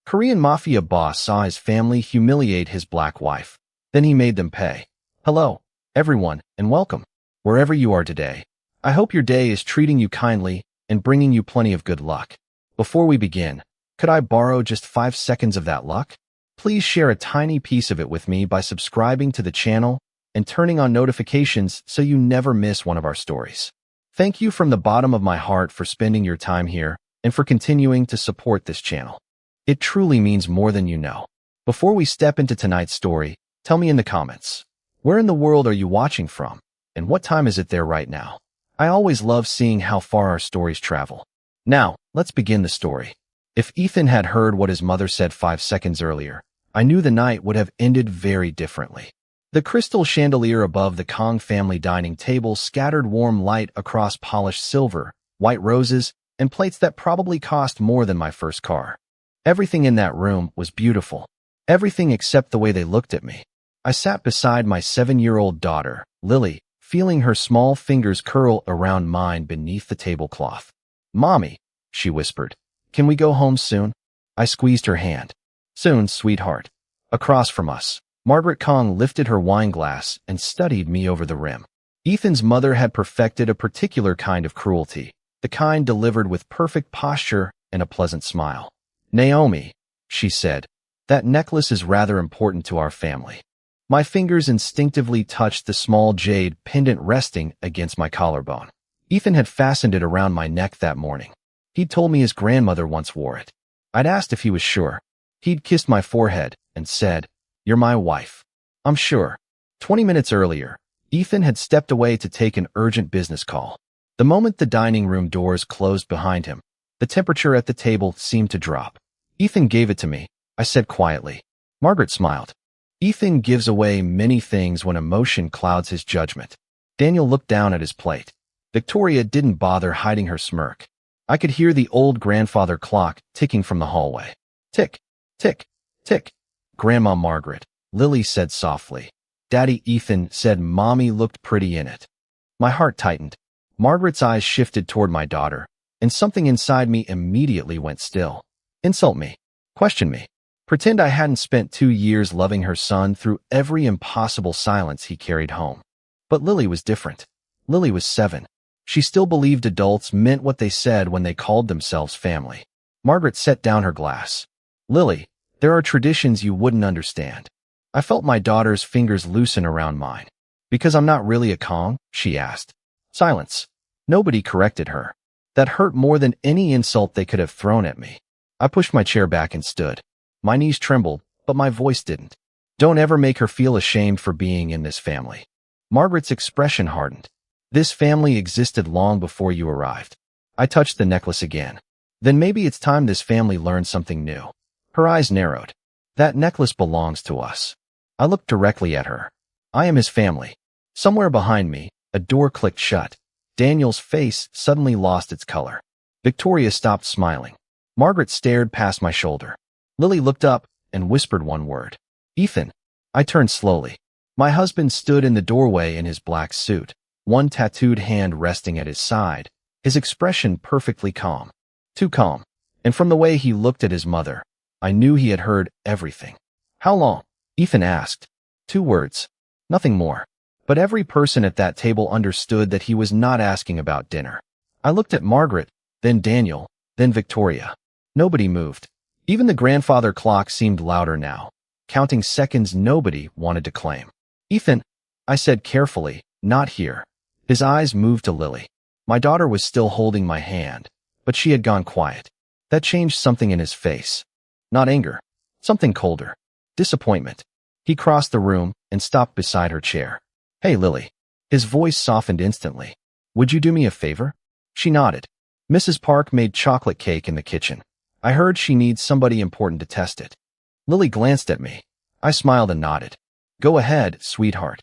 Korean Mafia boss saw his family humiliate his black wife. Then he made them pay. Hello, everyone, and welcome, wherever you are today. I hope your day is treating you kindly and bringing you plenty of good luck. Before we begin, could I borrow just 5 seconds of that luck? Please share a tiny piece of it with me by subscribing to the channel and turning on notifications so you never miss one of our stories. Thank you from the bottom of my heart for spending your time here and for continuing to support this channel. It truly means more than you know. Before we step into tonight's story, tell me in the comments, where in the world are you watching from, and what time is it there right now? I always love seeing how far our stories travel. Now, let's begin the story. If Ethan had heard what his mother said 5 seconds earlier, I knew the night would have ended very differently. The crystal chandelier above the Kong family dining table scattered warm light across polished silver, white roses, and plates that probably cost more than my first car. Everything in that room was beautiful. Everything except the way they looked at me. I sat beside my 7-year-old daughter, Lily, feeling her small fingers curl around mine beneath the tablecloth. "Mommy," she whispered, "can we go home soon?" I squeezed her hand. "Soon, sweetheart." Across from us, Margaret Kong lifted her wine glass and studied me over the rim. Ethan's mother had perfected a particular kind of cruelty, the kind delivered with perfect posture and a pleasant smile. "Naomi," she said, "that necklace is rather important to our family." My fingers instinctively touched the small jade pendant resting against my collarbone. Ethan had fastened it around my neck that morning. He'd told me his grandmother once wore it. I'd asked if he was sure. He'd kissed my forehead and said, "You're my wife." I'm sure. 20 minutes earlier, Ethan had stepped away to take an urgent business call. The moment the dining room doors closed behind him, the temperature at the table seemed to drop. "Ethan gave it to me," I said quietly. Margaret smiled. "Ethan gives away many things when emotion clouds his judgment." Daniel looked down at his plate. Victoria didn't bother hiding her smirk. I could hear the old grandfather clock ticking from the hallway. Tick, tick, tick. "Grandma Margaret," Lily said softly. "Daddy Ethan said Mommy looked pretty in it." My heart tightened. Margaret's eyes shifted toward my daughter, and something inside me immediately went still. Insult me. Question me. Pretend I hadn't spent 2 years loving her son through every impossible silence he carried home. But Lily was different. Lily was 7. She still believed adults meant what they said when they called themselves family. Margaret set down her glass. "Lily, there are traditions you wouldn't understand." I felt my daughter's fingers loosen around mine. "Because I'm not really a Kong?" she asked. Silence. Nobody corrected her. That hurt more than any insult they could have thrown at me. I pushed my chair back and stood. My knees trembled, but my voice didn't. "Don't ever make her feel ashamed for being in this family." Margaret's expression hardened. "This family existed long before you arrived." I touched the necklace again. "Then maybe it's time this family learned something new." Her eyes narrowed. "That necklace belongs to us." I looked directly at her. "I am his family." Somewhere behind me, a door clicked shut. Daniel's face suddenly lost its color. Victoria stopped smiling. Margaret stared past my shoulder. Lily looked up and whispered one word. "Ethan." I turned slowly. My husband stood in the doorway in his black suit, one tattooed hand resting at his side, his expression perfectly calm. Too calm. And from the way he looked at his mother, I knew he had heard everything. "How long?" Ethan asked. 2 words. Nothing more. But every person at that table understood that he was not asking about dinner. I looked at Margaret, then Daniel, then Victoria. Nobody moved. Even the grandfather clock seemed louder now, counting seconds nobody wanted to claim. "Ethan," I said carefully, "not here." His eyes moved to Lily. My daughter was still holding my hand, but she had gone quiet. That changed something in his face. Not anger. Something colder. Disappointment. He crossed the room and stopped beside her chair. "Hey, Lily." His voice softened instantly. "Would you do me a favor?" She nodded. "Mrs. Park made chocolate cake in the kitchen. I heard she needs somebody important to test it." Lily glanced at me. I smiled and nodded. "Go ahead, sweetheart."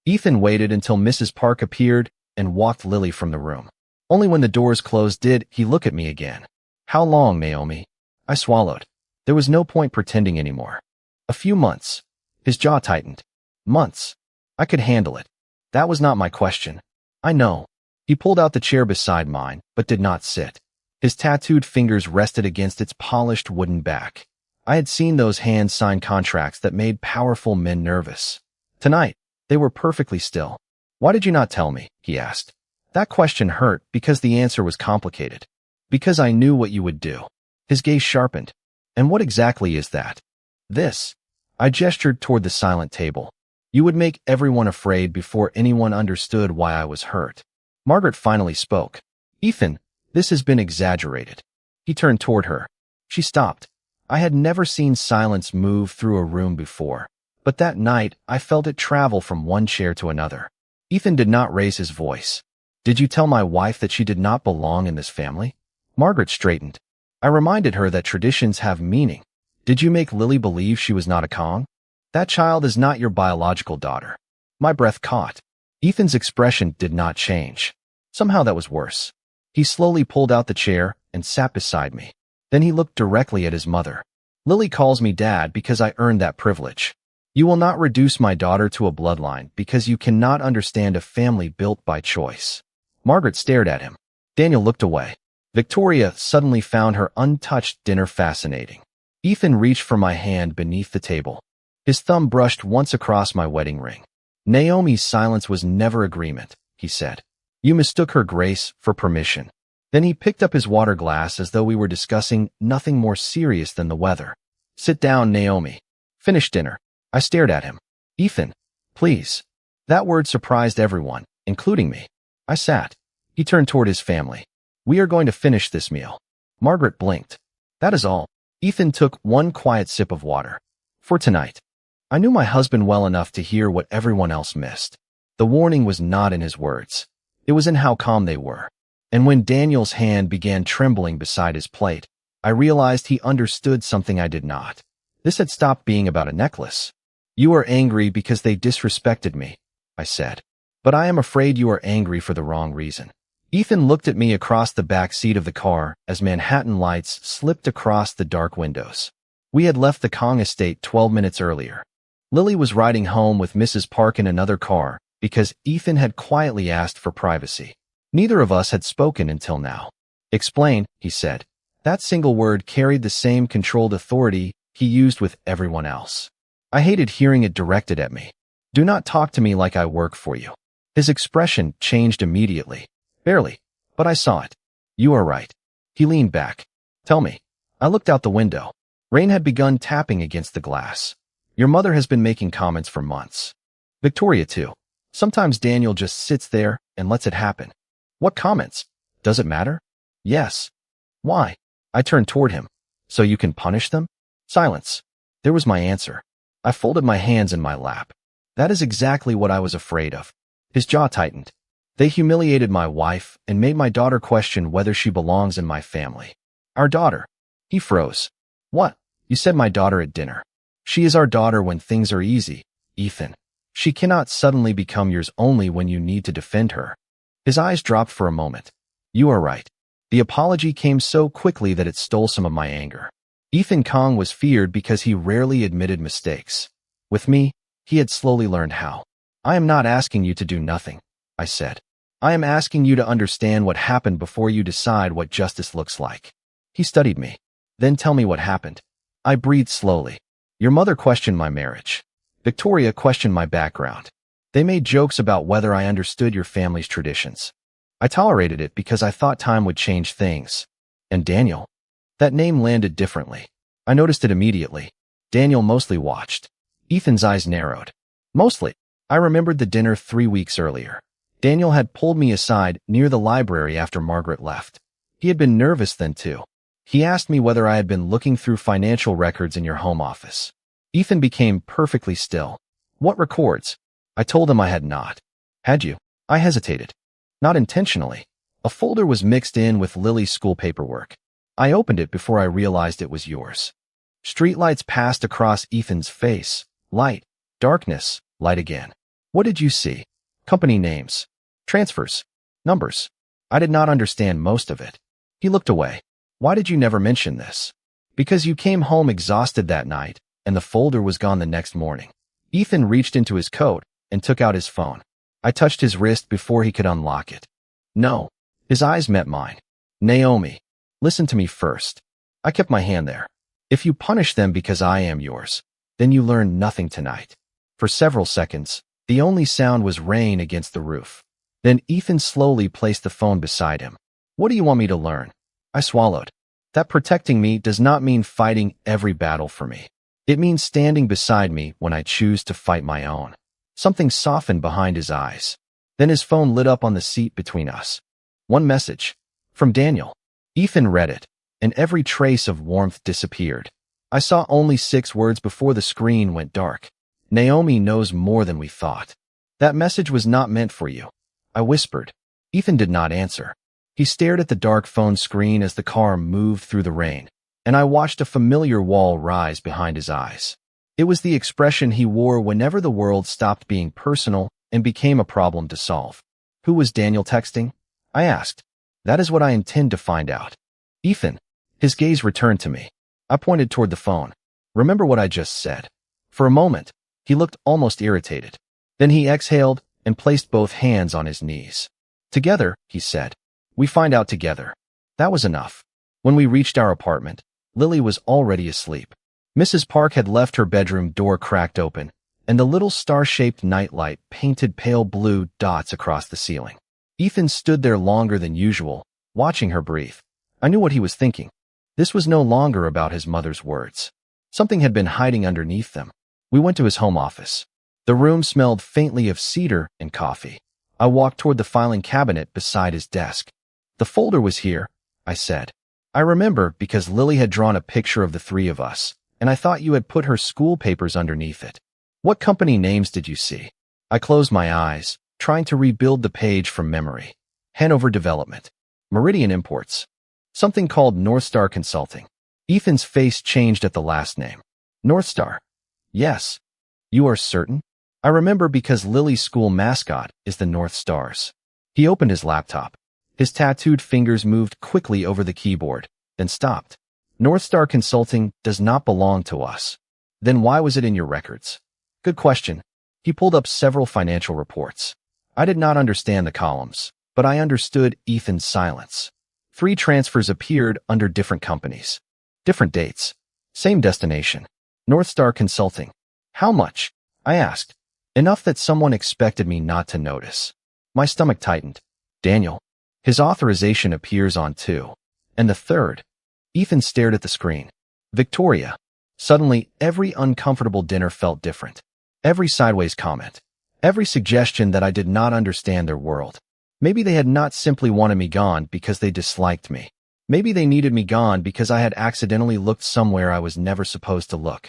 Ethan waited until Mrs. Park appeared and walked Lily from the room. Only when the doors closed did he look at me again. "How long, Naomi?" I swallowed. There was no point pretending anymore. "A few months." His jaw tightened. "Months." I could handle it. That was not my question. "I know." He pulled out the chair beside mine, but did not sit. His tattooed fingers rested against its polished wooden back. I had seen those hands sign contracts that made powerful men nervous. Tonight, they were perfectly still. Why did you not tell me? He asked. That question hurt because the answer was complicated. Because I knew what you would do. His gaze sharpened. And what exactly is that? This. I gestured toward the silent table. You would make everyone afraid before anyone understood why I was hurt. Margaret finally spoke. Ethan, this has been exaggerated. He turned toward her. She stopped. I had never seen silence move through a room before, but that night I felt it travel from one chair to another. Ethan did not raise his voice. Did you tell my wife that she did not belong in this family? Margaret straightened. I reminded her that traditions have meaning. Did you make Lily believe she was not a Kong? That child is not your biological daughter. My breath caught. Ethan's expression did not change. Somehow that was worse. He slowly pulled out the chair and sat beside me. Then he looked directly at his mother. Lily calls me dad because I earned that privilege. You will not reduce my daughter to a bloodline because you cannot understand a family built by choice. Margaret stared at him. Daniel looked away. Victoria suddenly found her untouched dinner fascinating. Ethan reached for my hand beneath the table. His thumb brushed once across my wedding ring. Naomi's silence was never agreement, he said. You mistook her grace for permission. Then he picked up his water glass as though we were discussing nothing more serious than the weather. Sit down, Naomi. Finish dinner. I stared at him. Ethan, please. That word surprised everyone, including me. I sat. He turned toward his family. We are going to finish this meal. Margaret blinked. That is all. Ethan took one quiet sip of water. For tonight. I knew my husband well enough to hear what everyone else missed. The warning was not in his words. It was in how calm they were. And when Daniel's hand began trembling beside his plate, I realized he understood something I did not. This had stopped being about a necklace. You are angry because they disrespected me, I said. But I am afraid you are angry for the wrong reason. Ethan looked at me across the back seat of the car as Manhattan lights slipped across the dark windows. We had left the Kong estate 12 minutes earlier. Lily was riding home with Mrs. Park in another car because Ethan had quietly asked for privacy. Neither of us had spoken until now. Explain, he said. That single word carried the same controlled authority he used with everyone else. I hated hearing it directed at me. Do not talk to me like I work for you. His expression changed immediately. Barely, but I saw it. You are right. He leaned back. Tell me. I looked out the window. Rain had begun tapping against the glass. Your mother has been making comments for months. Victoria too. Sometimes Daniel just sits there and lets it happen. What comments? Does it matter? Yes. Why? I turned toward him. So you can punish them? Silence. There was my answer. I folded my hands in my lap. That is exactly what I was afraid of. His jaw tightened. They humiliated my wife and made my daughter question whether she belongs in my family. Our daughter. He froze. What? You said my daughter at dinner. She is our daughter when things are easy, Ethan. She cannot suddenly become yours only when you need to defend her. His eyes dropped for a moment. You are right. The apology came so quickly that it stole some of my anger. Ethan Kong was feared because he rarely admitted mistakes. With me, he had slowly learned how. I am not asking you to do nothing, I said. I am asking you to understand what happened before you decide what justice looks like. He studied me. Then tell me what happened. I breathed slowly. Your mother questioned my marriage. Victoria questioned my background. They made jokes about whether I understood your family's traditions. I tolerated it because I thought time would change things. And Daniel? That name landed differently. I noticed it immediately. Daniel mostly watched. Ethan's eyes narrowed. Mostly. I remembered the dinner 3 weeks earlier. Daniel had pulled me aside near the library after Margaret left. He had been nervous then too. He asked me whether I had been looking through financial records in your home office. Ethan became perfectly still. What records? I told him I had not. Had you? I hesitated. Not intentionally. A folder was mixed in with Lily's school paperwork. I opened it before I realized it was yours. Streetlights passed across Ethan's face. Light. Darkness. Light again. What did you see? Company names. Transfers. Numbers. I did not understand most of it. He looked away. Why did you never mention this? Because you came home exhausted that night, and the folder was gone the next morning. Ethan reached into his coat and took out his phone. I touched his wrist before he could unlock it. No. His eyes met mine. Naomi. Listen to me first. I kept my hand there. If you punish them because I am yours, then you learn nothing tonight. For several seconds, the only sound was rain against the roof. Then Ethan slowly placed the phone beside him. What do you want me to learn? I swallowed. That protecting me does not mean fighting every battle for me. It means standing beside me when I choose to fight my own. Something softened behind his eyes. Then his phone lit up on the seat between us. One message. From Daniel. Ethan read it, and every trace of warmth disappeared. I saw only 6 words before the screen went dark. Naomi knows more than we thought. That message was not meant for you, I whispered. Ethan did not answer. He stared at the dark phone screen as the car moved through the rain, and I watched a familiar wall rise behind his eyes. It was the expression he wore whenever the world stopped being personal and became a problem to solve. Who was Daniel texting? I asked. That is what I intend to find out. Ethan. His gaze returned to me. I pointed toward the phone. Remember what I just said. For a moment, he looked almost irritated. Then he exhaled and placed both hands on his knees. Together, he said. We find out together. That was enough. When we reached our apartment, Lily was already asleep. Mrs. Park had left her bedroom door cracked open, and the little star-shaped nightlight painted pale blue dots across the ceiling. Ethan stood there longer than usual, watching her breathe. I knew what he was thinking. This was no longer about his mother's words. Something had been hiding underneath them. We went to his home office. The room smelled faintly of cedar and coffee. I walked toward the filing cabinet beside his desk. The folder was here, I said. I remember because Lily had drawn a picture of the 3 of us, and I thought you had put her school papers underneath it. What company names did you see? I closed my eyes, trying to rebuild the page from memory. Hanover Development. Meridian Imports. Something called North Star Consulting. Ethan's face changed at the last name. North Star. Yes. You are certain? I remember because Lily's school mascot is the North Stars. He opened his laptop. His tattooed fingers moved quickly over the keyboard, then stopped. North Star Consulting does not belong to us. Then why was it in your records? Good question. He pulled up several financial reports. I did not understand the columns, but I understood Ethan's silence. 3 transfers appeared under different companies. Different dates. Same destination. North Star Consulting. How much? I asked. Enough that someone expected me not to notice. My stomach tightened. Daniel. His authorization appears on 2. And the 3rd. Ethan stared at the screen. Victoria. Suddenly, every uncomfortable dinner felt different. Every sideways comment. Every suggestion that I did not understand their world. Maybe they had not simply wanted me gone because they disliked me. Maybe they needed me gone because I had accidentally looked somewhere I was never supposed to look.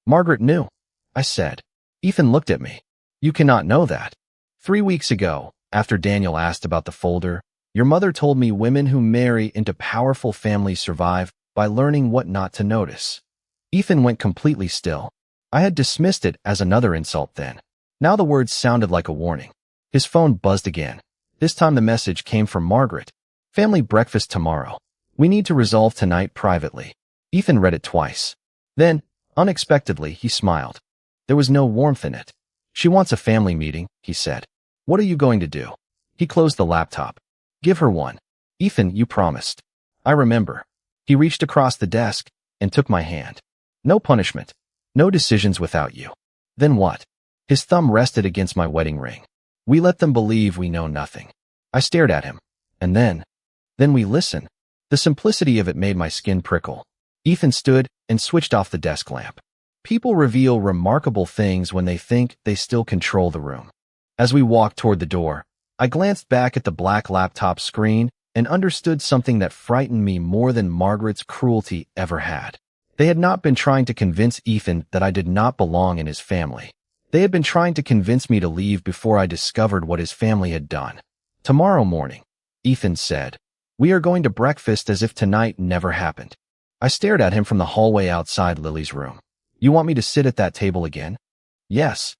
Margaret knew, I said. Ethan looked at me. You cannot know that. 3 weeks ago, after Daniel asked about the folder, your mother told me women who marry into powerful families survive by learning what not to notice. Ethan went completely still. I had dismissed it as another insult then. Now the words sounded like a warning. His phone buzzed again. This time the message came from Margaret. Family breakfast tomorrow. We need to resolve tonight privately. Ethan read it twice. Then, unexpectedly, he smiled. There was no warmth in it. She wants a family meeting, he said. What are you going to do? He closed the laptop. Give her one. Ethan, you promised. I remember. He reached across the desk and took my hand. No punishment. No decisions without you. Then what? His thumb rested against my wedding ring. We let them believe we know nothing. I stared at him. And then we listen. The simplicity of it made my skin prickle. Ethan stood and switched off the desk lamp. People reveal remarkable things when they think they still control the room. As we walked toward the door, I glanced back at the black laptop screen and understood something that frightened me more than Margaret's cruelty ever had. They had not been trying to convince Ethan that I did not belong in his family. They had been trying to convince me to leave before I discovered what his family had done. Tomorrow morning, Ethan said, we are going to breakfast as if tonight never happened. I stared at him from the hallway outside Lily's room. You want me to sit at that table again? Yes.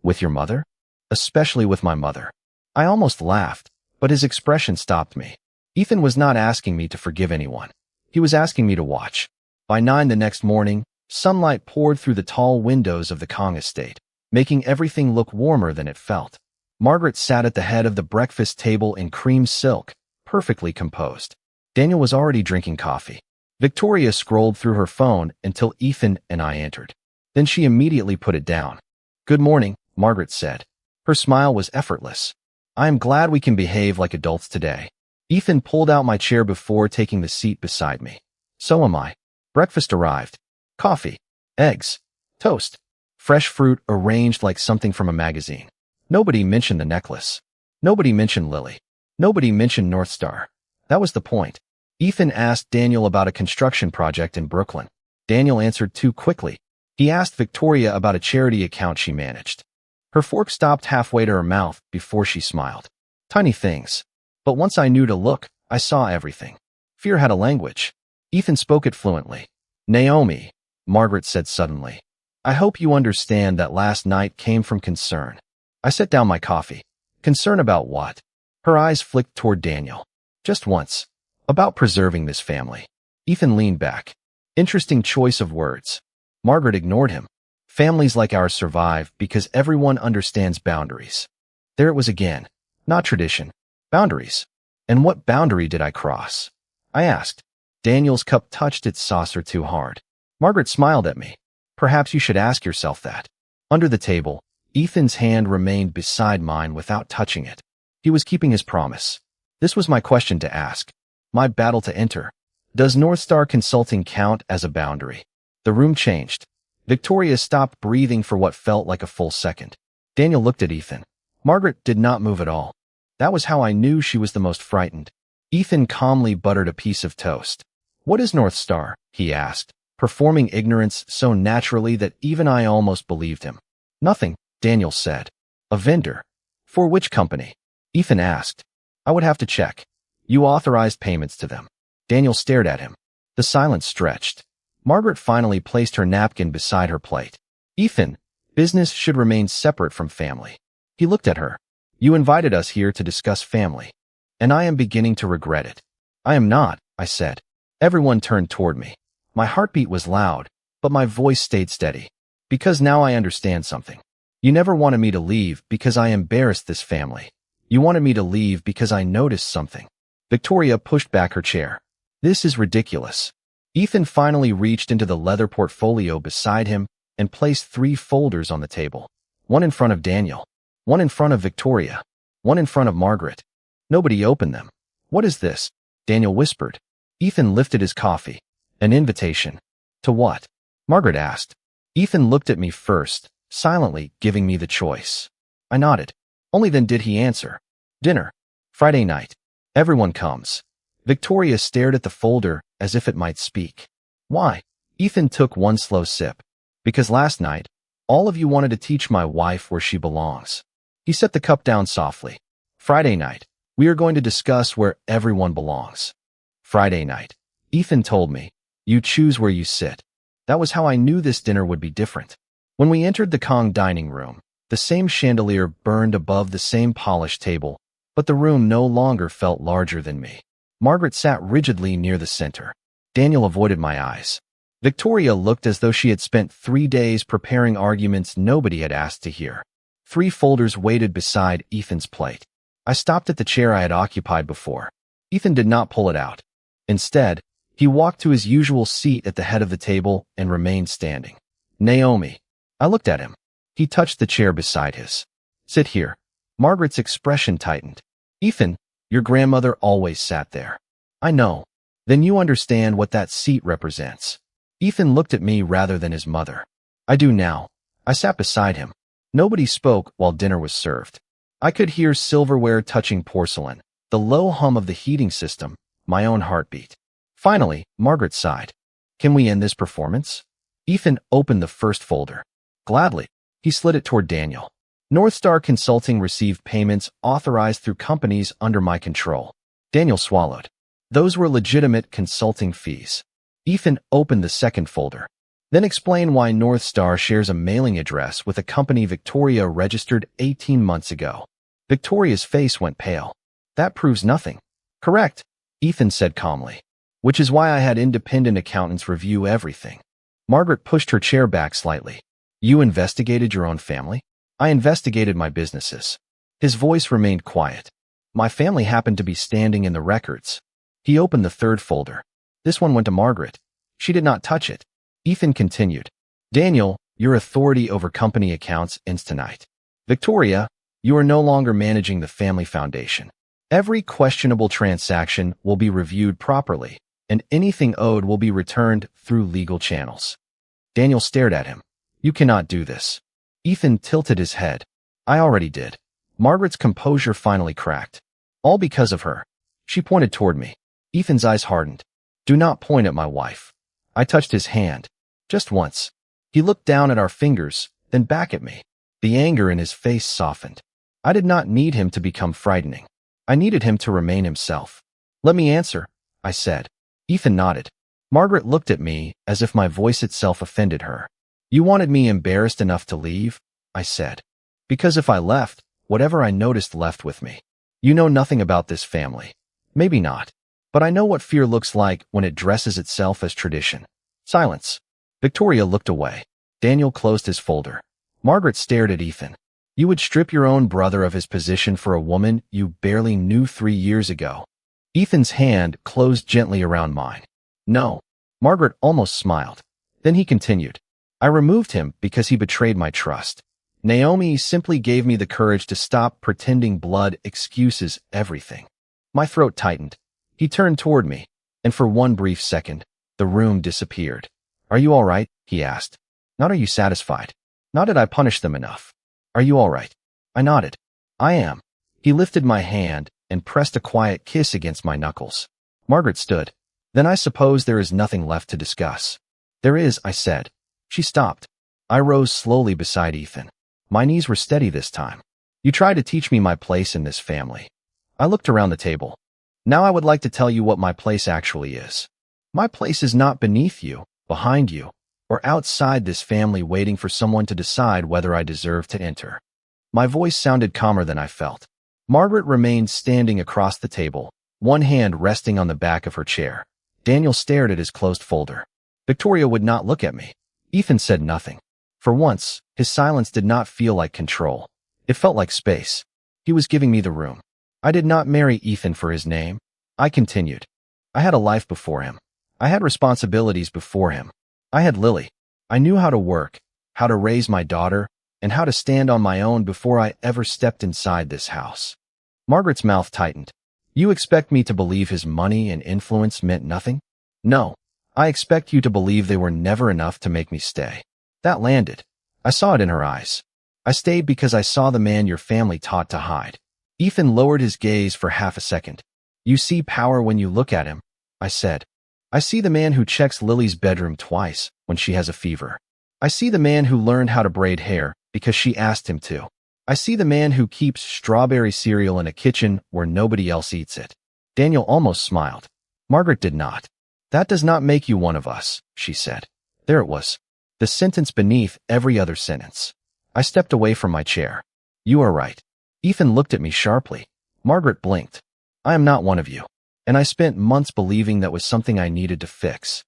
With your mother? Especially with my mother. I almost laughed, but his expression stopped me. Ethan was not asking me to forgive anyone. He was asking me to watch. By 9 the next morning, sunlight poured through the tall windows of the Kong estate, making everything look warmer than it felt. Margaret sat at the head of the breakfast table in cream silk, perfectly composed. Daniel was already drinking coffee. Victoria scrolled through her phone until Ethan and I entered. Then she immediately put it down. "Good morning," Margaret said. Her smile was effortless. "I am glad we can behave like adults today." Ethan pulled out my chair before taking the seat beside me. "So am I." Breakfast arrived. Coffee, eggs, toast, fresh fruit arranged like something from a magazine. Nobody mentioned the necklace. Nobody mentioned Lily. Nobody mentioned North Star. That was the point. Ethan asked Daniel about a construction project in Brooklyn. Daniel answered too quickly. He asked Victoria about a charity account she managed. Her fork stopped halfway to her mouth before she smiled. Tiny things. But once I knew to look, I saw everything. Fear had a language. Ethan spoke it fluently. "Naomi," Margaret said suddenly, "I hope you understand that last night came from concern." I set down my coffee. Concern about what? Her eyes flicked toward Daniel. Just once. About preserving this family. Ethan leaned back. Interesting choice of words. Margaret ignored him. Families like ours survive because everyone understands boundaries. There it was again. Not tradition. Boundaries. And what boundary did I cross? I asked. Daniel's cup touched its saucer too hard. Margaret smiled at me. Perhaps you should ask yourself that. Under the table, Ethan's hand remained beside mine without touching it. He was keeping his promise. This was my question to ask. My battle to enter. Does North Star Consulting count as a boundary? The room changed. Victoria stopped breathing for what felt like a full second. Daniel looked at Ethan. Margaret did not move at all. That was how I knew she was the most frightened. Ethan calmly buttered a piece of toast. "What is North Star?" he asked, performing ignorance so naturally that even I almost believed him. "Nothing," Daniel said. "A vendor." "For which company?" Ethan asked. "I would have to check." "You authorized payments to them." Daniel stared at him. The silence stretched. Margaret finally placed her napkin beside her plate. "Ethan, business should remain separate from family." He looked at her. "You invited us here to discuss family, and I am beginning to regret it." "I am not," I said. Everyone turned toward me. My heartbeat was loud, but my voice stayed steady. "Because now I understand something. You never wanted me to leave because I embarrassed this family. You wanted me to leave because I noticed something." Victoria pushed back her chair. "This is ridiculous." Ethan finally reached into the leather portfolio beside him and placed 3 folders on the table. One in front of Daniel, one in front of Victoria, one in front of Margaret. Nobody opened them. "What is this?" Daniel whispered. Ethan lifted his coffee. "An invitation." "To what?" Margaret asked. Ethan looked at me first, silently giving me the choice. I nodded. Only then did he answer. "Dinner. Friday night. Everyone comes." Victoria stared at the folder as if it might speak. "Why?" Ethan took one slow sip. "Because last night, all of you wanted to teach my wife where she belongs." He set the cup down softly. "Friday night, we are going to discuss where everyone belongs." Friday night. Ethan told me, "You choose where you sit." That was how I knew this dinner would be different. When we entered the Kong dining room, the same chandelier burned above the same polished table, but the room no longer felt larger than me. Margaret sat rigidly near the center. Daniel avoided my eyes. Victoria looked as though she had spent 3 days preparing arguments nobody had asked to hear. 3 folders waited beside Ethan's plate. I stopped at the chair I had occupied before. Ethan did not pull it out. Instead, he walked to his usual seat at the head of the table and remained standing. "Naomi." I looked at him. He touched the chair beside his. "Sit here." Margaret's expression tightened. "Ethan, your grandmother always sat there." "I know." "Then you understand what that seat represents." Ethan looked at me rather than his mother. "I do now." I sat beside him. Nobody spoke while dinner was served. I could hear silverware touching porcelain, the low hum of the heating system, my own heartbeat. Finally, Margaret sighed. "Can we end this performance?" Ethan opened the first folder. Gladly. He slid it toward Daniel. "North Star Consulting received payments authorized through companies under my control." Daniel swallowed. "Those were legitimate consulting fees." Ethan opened the second folder. "Then explain why North Star shares a mailing address with a company Victoria registered 18 months ago." Victoria's face went pale. "That proves nothing." "Correct," Ethan said calmly. "Which is why I had independent accountants review everything." Margaret pushed her chair back slightly. "You investigated your own family?" "I investigated my businesses." His voice remained quiet. "My family happened to be standing in the records." He opened the third folder. This one went to Margaret. She did not touch it. Ethan continued. Daniel, your authority over company accounts ends tonight. Victoria, you are no longer managing the family foundation. Every questionable transaction will be reviewed properly, and anything owed will be returned through legal channels. Daniel stared at him. You cannot do this. Ethan tilted his head. I already did. Margaret's composure finally cracked. All because of her. She pointed toward me. Ethan's eyes hardened. Do not point at my wife. I touched his hand. Just once. He looked down at our fingers, then back at me. The anger in his face softened. I did not need him to become frightening. I needed him to remain himself. Let me answer, I said. Ethan nodded. Margaret looked at me as if my voice itself offended her. You wanted me embarrassed enough to leave? I said. Because if I left, whatever I noticed left with me. You know nothing about this family. Maybe not. But I know what fear looks like when it dresses itself as tradition. Silence. Victoria looked away. Daniel closed his folder. Margaret stared at Ethan. You would strip your own brother of his position for a woman you barely knew 3 years ago. Ethan's hand closed gently around mine. No. Margaret almost smiled. Then he continued. I removed him because he betrayed my trust. Naomi simply gave me the courage to stop pretending blood excuses everything. My throat tightened. He turned toward me, and for one brief second, the room disappeared. Are you all right? He asked. Not are you satisfied? Not did I punish them enough. Are you all right? I nodded. I am. He lifted my hand and pressed a quiet kiss against my knuckles. Margaret stood. Then I suppose there is nothing left to discuss. There is, I said. She stopped. I rose slowly beside Ethan. My knees were steady this time. You tried to teach me my place in this family. I looked around the table. Now I would like to tell you what my place actually is. My place is not beneath you, behind you, or outside this family waiting for someone to decide whether I deserve to enter. My voice sounded calmer than I felt. Margaret remained standing across the table, one hand resting on the back of her chair. Daniel stared at his closed folder. Victoria would not look at me. Ethan said nothing. For once, his silence did not feel like control. It felt like space. He was giving me the room. I did not marry Ethan for his name. I continued. I had a life before him. I had responsibilities before him. I had Lily. I knew how to work, how to raise my daughter, and how to stand on my own before I ever stepped inside this house. Margaret's mouth tightened. You expect me to believe his money and influence meant nothing? No. I expect you to believe they were never enough to make me stay. That landed. I saw it in her eyes. I stayed because I saw the man your family taught to hide. Ethan lowered his gaze for half a second. You see power when you look at him, I said. I see the man who checks Lily's bedroom twice when she has a fever. I see the man who learned how to braid hair because she asked him to. I see the man who keeps strawberry cereal in a kitchen where nobody else eats it. Daniel almost smiled. Margaret did not. That does not make you one of us, she said. There it was. The sentence beneath every other sentence. I stepped away from my chair. You are right. Ethan looked at me sharply. Margaret blinked. I am not one of you. And I spent months believing that was something I needed to fix.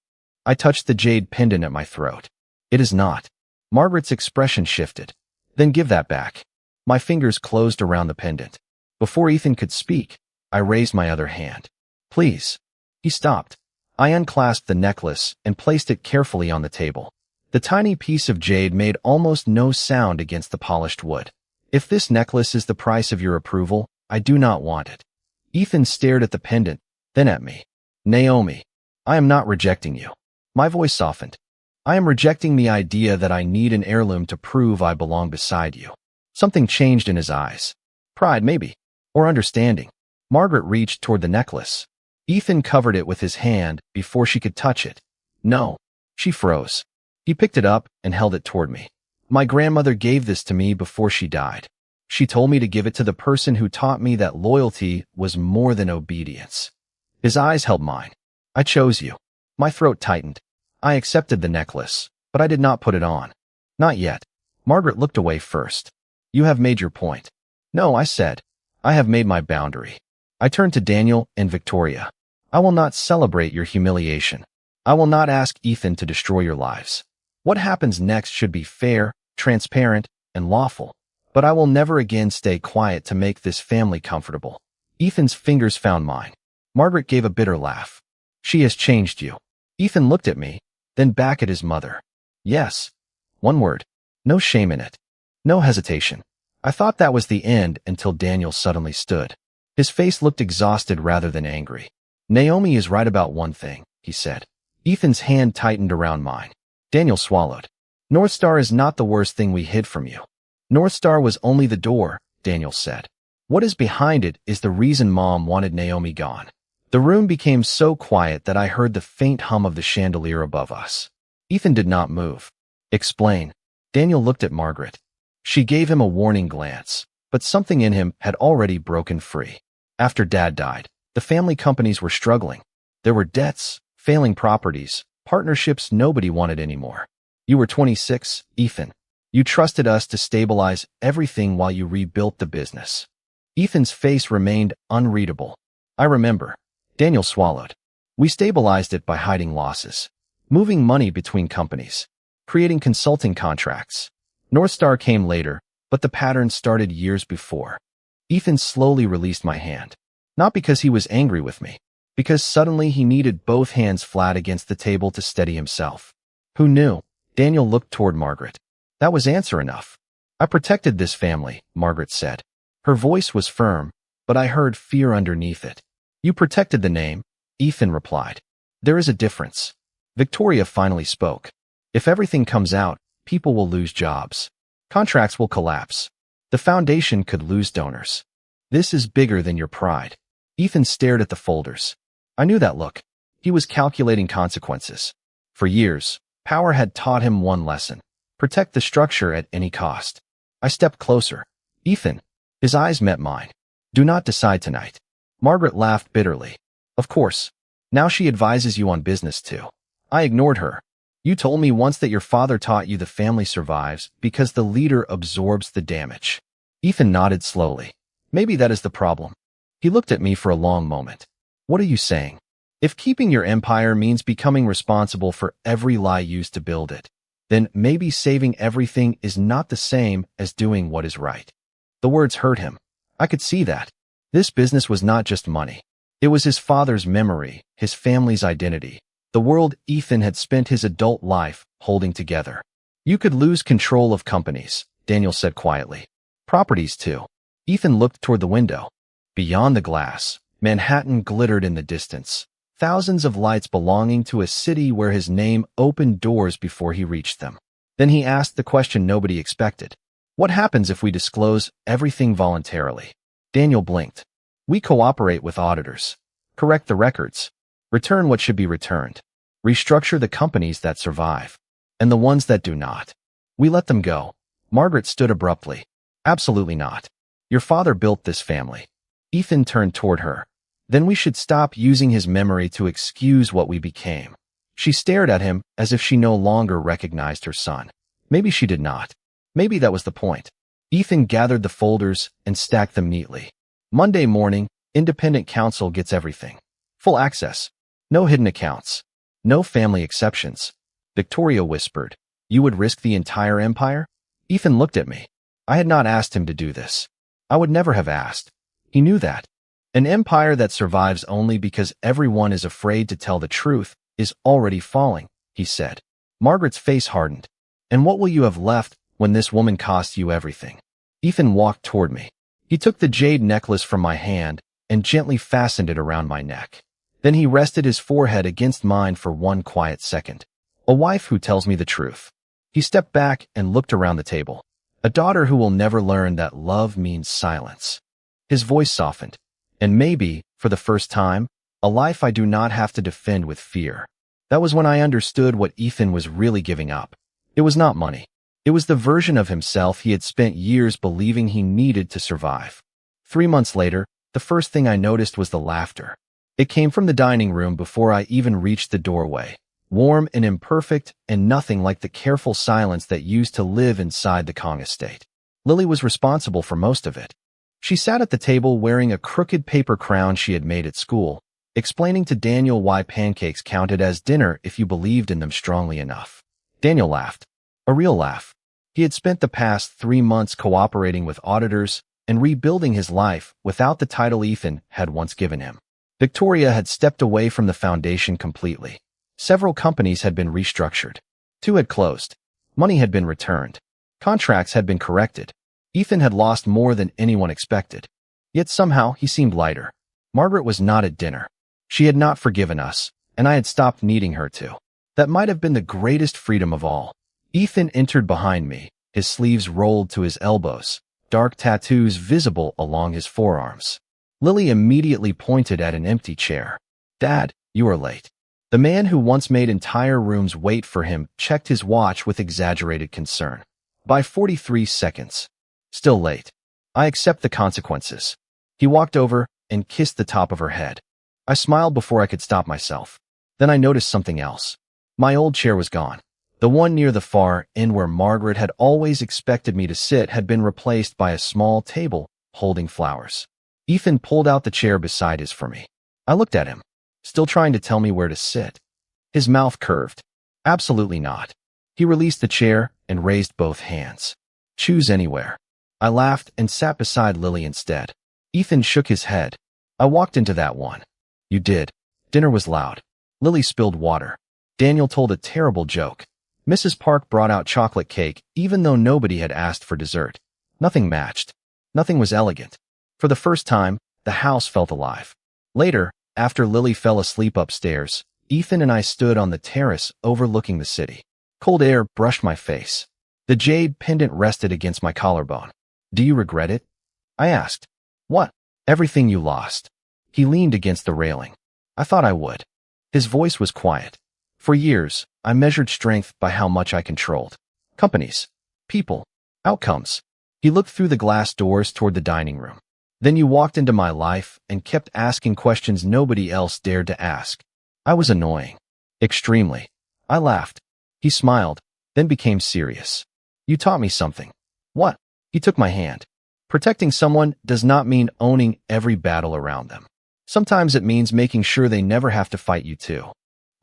I touched the jade pendant at my throat. It is not. Margaret's expression shifted. Then give that back. My fingers closed around the pendant. Before Ethan could speak, I raised my other hand. Please. He stopped. I unclasped the necklace and placed it carefully on the table. The tiny piece of jade made almost no sound against the polished wood. If this necklace is the price of your approval, I do not want it. Ethan stared at the pendant, then at me. Naomi, I am not rejecting you. My voice softened. I am rejecting the idea that I need an heirloom to prove I belong beside you. Something changed in his eyes. Pride, maybe. Or understanding. Margaret reached toward the necklace. Ethan covered it with his hand before she could touch it. No. She froze. He picked it up and held it toward me. My grandmother gave this to me before she died. She told me to give it to the person who taught me that loyalty was more than obedience. His eyes held mine. I chose you. My throat tightened. I accepted the necklace, but I did not put it on. Not yet. Margaret looked away first. You have made your point. No, I said. I have made my boundary. I turned to Daniel and Victoria. I will not celebrate your humiliation. I will not ask Ethan to destroy your lives. What happens next should be fair, transparent, and lawful. But I will never again stay quiet to make this family comfortable. Ethan's fingers found mine. Margaret gave a bitter laugh. She has changed you. Ethan looked at me, then back at his mother. Yes. One word. No shame in it. No hesitation. I thought that was the end until Daniel suddenly stood. His face looked exhausted rather than angry. Naomi is right about one thing, he said. Ethan's hand tightened around mine. Daniel swallowed. North Star is not the worst thing we hid from you. North Star was only the door, Daniel said. What is behind it is the reason Mom wanted Naomi gone. The room became so quiet that I heard the faint hum of the chandelier above us. Ethan did not move. Explain. Daniel looked at Margaret. She gave him a warning glance, but something in him had already broken free. After Dad died, the family companies were struggling. There were debts, failing properties, partnerships nobody wanted anymore. You were 26, Ethan. You trusted us to stabilize everything while you rebuilt the business. Ethan's face remained unreadable. I remember. Daniel swallowed. We stabilized it by hiding losses, moving money between companies, creating consulting contracts. North Star came later, but the pattern started years before. Ethan slowly released my hand. Not because he was angry with me, because suddenly he needed both hands flat against the table to steady himself. Who knew? Daniel looked toward Margaret. That was answer enough. I protected this family, Margaret said. Her voice was firm, but I heard fear underneath it. You protected the name, Ethan replied. There is a difference. Victoria finally spoke. If everything comes out, people will lose jobs. Contracts will collapse. The foundation could lose donors. This is bigger than your pride. Ethan stared at the folders. I knew that look. He was calculating consequences. For years, power had taught him one lesson. Protect the structure at any cost. I stepped closer. Ethan. His eyes met mine. Do not decide tonight. Margaret laughed bitterly. Of course. Now she advises you on business too. I ignored her. You told me once that your father taught you the family survives because the leader absorbs the damage. Ethan nodded slowly. Maybe that is the problem. He looked at me for a long moment. What are you saying? If keeping your empire means becoming responsible for every lie used to build it, then maybe saving everything is not the same as doing what is right. The words hurt him. I could see that. This business was not just money. It was his father's memory, his family's identity, the world Ethan had spent his adult life holding together. You could lose control of companies, Daniel said quietly. Properties too. Ethan looked toward the window. Beyond the glass, Manhattan glittered in the distance. Thousands of lights belonging to a city where his name opened doors before he reached them. Then he asked the question nobody expected. What happens if we disclose everything voluntarily? Daniel blinked. We cooperate with auditors. Correct the records. Return what should be returned. Restructure the companies that survive. And the ones that do not. We let them go. Margaret stood abruptly. Absolutely not. Your father built this family. Ethan turned toward her. Then we should stop using his memory to excuse what we became. She stared at him as if she no longer recognized her son. Maybe she did not. Maybe that was the point. Ethan gathered the folders and stacked them neatly. Monday morning, independent counsel gets everything. Full access. No hidden accounts. No family exceptions. Victoria whispered. You would risk the entire empire? Ethan looked at me. I had not asked him to do this. I would never have asked. He knew that. An empire that survives only because everyone is afraid to tell the truth is already falling, he said. Margaret's face hardened. And what will you have left when this woman costs you everything? Ethan walked toward me. He took the jade necklace from my hand and gently fastened it around my neck. Then he rested his forehead against mine for one quiet second. A wife who tells me the truth. He stepped back and looked around the table. A daughter who will never learn that love means silence. His voice softened. And maybe, for the first time, a life I do not have to defend with fear. That was when I understood what Ethan was really giving up. It was not money. It was the version of himself he had spent years believing he needed to survive. 3 months later, the first thing I noticed was the laughter. It came from the dining room before I even reached the doorway. Warm and imperfect, and nothing like the careful silence that used to live inside the Kong estate. Lily was responsible for most of it. She sat at the table wearing a crooked paper crown she had made at school, explaining to Daniel why pancakes counted as dinner if you believed in them strongly enough. Daniel laughed. A real laugh. He had spent the past 3 months cooperating with auditors and rebuilding his life without the title Ethan had once given him. Victoria had stepped away from the foundation completely. Several companies had been restructured. 2 had closed. Money had been returned. Contracts had been corrected. Ethan had lost more than anyone expected. Yet somehow he seemed lighter. Margaret was not at dinner. She had not forgiven us, and I had stopped needing her to. That might have been the greatest freedom of all. Ethan entered behind me, his sleeves rolled to his elbows, dark tattoos visible along his forearms. Lily immediately pointed at an empty chair. "Dad, you are late." The man who once made entire rooms wait for him checked his watch with exaggerated concern. By 43 seconds. "Still late. I accept the consequences." He walked over and kissed the top of her head. I smiled before I could stop myself. Then I noticed something else. My old chair was gone. The one near the far end where Margaret had always expected me to sit had been replaced by a small table holding flowers. Ethan pulled out the chair beside his for me. I looked at him, still trying to tell me where to sit. His mouth curved. "Absolutely not." He released the chair and raised both hands. "Choose anywhere." I laughed and sat beside Lily instead. Ethan shook his head. "I walked into that one." "You did." Dinner was loud. Lily spilled water. Daniel told a terrible joke. Mrs. Park brought out chocolate cake even though nobody had asked for dessert. Nothing matched. Nothing was elegant. For the first time, the house felt alive. Later, after Lily fell asleep upstairs, Ethan and I stood on the terrace overlooking the city. Cold air brushed my face. The jade pendant rested against my collarbone. "Do you regret it?" I asked. "What?" "Everything you lost." He leaned against the railing. I thought I would. His voice was quiet. For years, I measured strength by how much I controlled. Companies, people, outcomes. He looked through the glass doors toward the dining room. "Then you walked into my life and kept asking questions nobody else dared to ask. I was annoying. Extremely." I laughed. He smiled, then became serious. "You taught me something." "What?" He took my hand. "Protecting someone does not mean owning every battle around them. Sometimes it means making sure they never have to fight you too."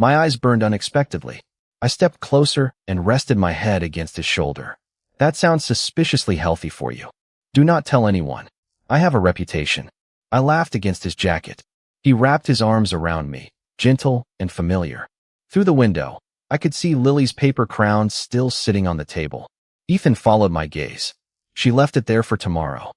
My eyes burned unexpectedly. I stepped closer and rested my head against his shoulder. "That sounds suspiciously healthy for you. Do not tell anyone. I have a reputation." I laughed against his jacket. He wrapped his arms around me, gentle and familiar. Through the window, I could see Lily's paper crown still sitting on the table. Ethan followed my gaze. "She left it there for tomorrow."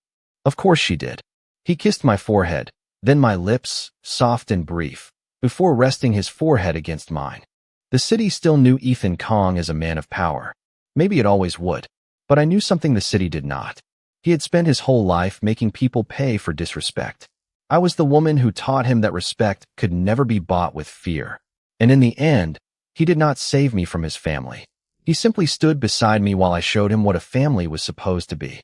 "Of course she did." He kissed my forehead, then my lips, soft and brief, before resting his forehead against mine. The city still knew Ethan Kong as a man of power. Maybe it always would, but I knew something the city did not. He had spent his whole life making people pay for disrespect. I was the woman who taught him that respect could never be bought with fear. And in the end, he did not save me from his family. He simply stood beside me while I showed him what a family was supposed to be.